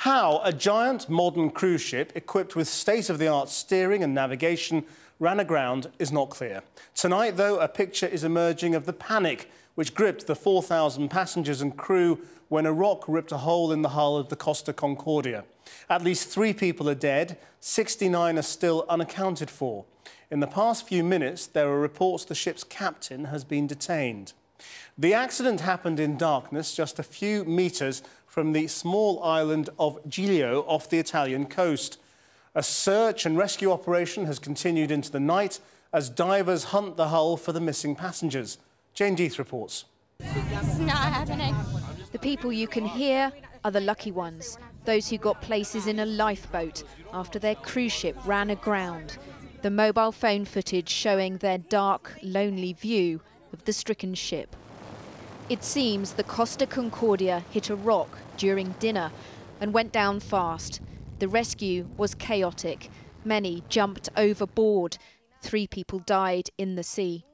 How a giant modern cruise ship equipped with state-of-the-art steering and navigation ran aground is not clear. Tonight, though, a picture is emerging of the panic which gripped the 4,000 passengers and crew when a rock ripped a hole in the hull of the Costa Concordia. At least 3 people are dead, 69 are still unaccounted for. In the past few minutes, there are reports the ship's captain has been detained. The accident happened in darkness just a few metres from the small island of Giglio off the Italian coast. A search and rescue operation has continued into the night as divers hunt the hull for the missing passengers. Jane Deeth reports. It's not happening. The people you can hear are the lucky ones, those who got places in a lifeboat after their cruise ship ran aground. The mobile phone footage showing their dark, lonely view of the stricken ship. It seems the Costa Concordia hit a rock during dinner and went down fast. The rescue was chaotic. Many jumped overboard. 3 people died in the sea.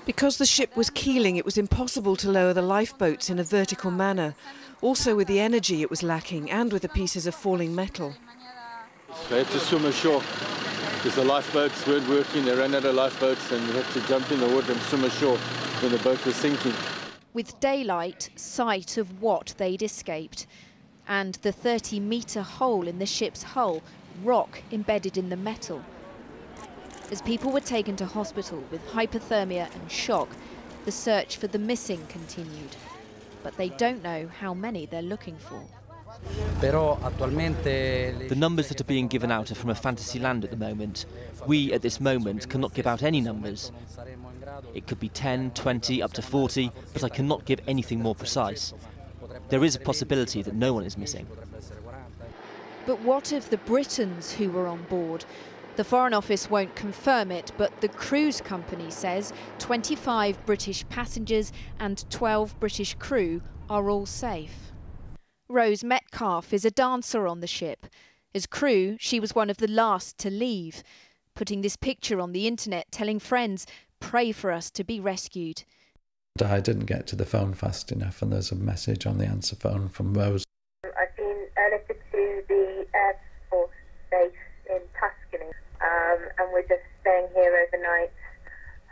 Because the ship was keeling, it was impossible to lower the lifeboats in a vertical manner. Also with the energy it was lacking and with the pieces of falling metal. They had to swim ashore because the lifeboats weren't working. They ran out of lifeboats and we had to jump in the water and swim ashore when the boat was sinking. With daylight, sight of what they'd escaped. And the 30-metre hole in the ship's hull, rock embedded in the metal. As people were taken to hospital with hypothermia and shock, the search for the missing continued. But they don't know how many they're looking for. The numbers that are being given out are from a fantasy land at the moment. We, at this moment, cannot give out any numbers. It could be 10, 20, up to 40, but I cannot give anything more precise. There is a possibility that no one is missing. But what of the Britons who were on board? The Foreign Office won't confirm it, but the cruise company says 25 British passengers and 12 British crew are all safe. Rose Metcalfe is a dancer on the ship. As crew, she was one of the last to leave, putting this picture on the internet, telling friends, "Pray for us to be rescued." I didn't get to the phone fast enough, and there's a message on the answer phone from Rose. I've been alerted to the Air Force base in Tuscany, and we're just staying here overnight.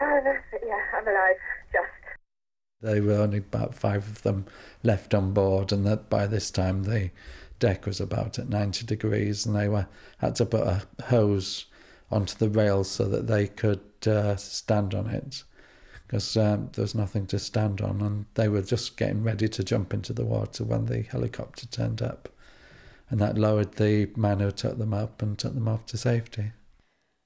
Yeah, I'm alive, just. There were only about 5 of them left on board, and that by this time the deck was about at 90 degrees, and they had to put a hose onto the rails so that they could stand on it, because there was nothing to stand on, and they were just getting ready to jump into the water when the helicopter turned up, and that lowered the man who took them up and took them off to safety.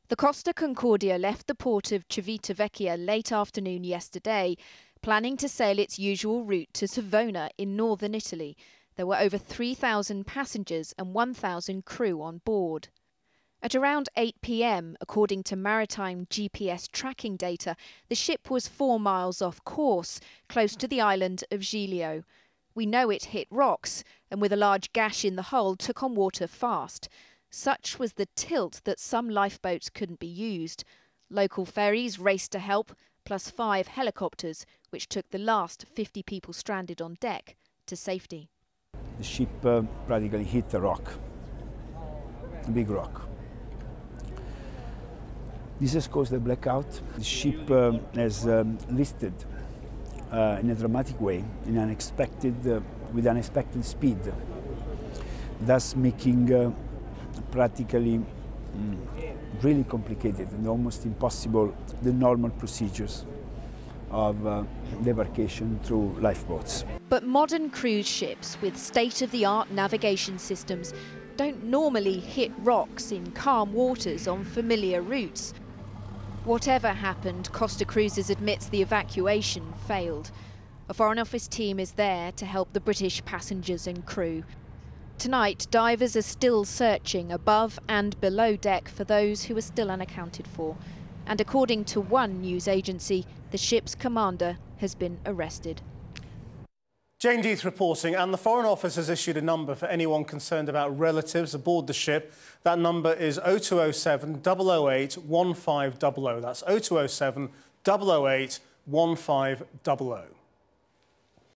The Costa Concordia left the port of Civitavecchia late afternoon yesterday, planning to sail its usual route to Savona in northern Italy. There were over 3,000 passengers and 1,000 crew on board. At around 8 p.m, according to maritime GPS tracking data, the ship was 4 miles off course, close to the island of Giglio. We know it hit rocks and with a large gash in the hull took on water fast. Such was the tilt that some lifeboats couldn't be used. Local ferries raced to help, plus 5 helicopters, which took the last 50 people stranded on deck to safety. The ship practically hit a rock, a big rock. This has caused a blackout. The ship has listed in a dramatic way, with unexpected speed, thus making practically really complicated and almost impossible the normal procedures of debarkation through lifeboats. But modern cruise ships with state-of-the-art navigation systems don't normally hit rocks in calm waters on familiar routes. Whatever happened, Costa Cruises admits the evacuation failed. A Foreign Office team is there to help the British passengers and crew. Tonight, divers are still searching above and below deck for those who are still unaccounted for. And according to one news agency, the ship's commander has been arrested. Jane Deeth reporting, and the Foreign Office has issued a number for anyone concerned about relatives aboard the ship. That number is 0207 008 1500. That's 0207 008 1500.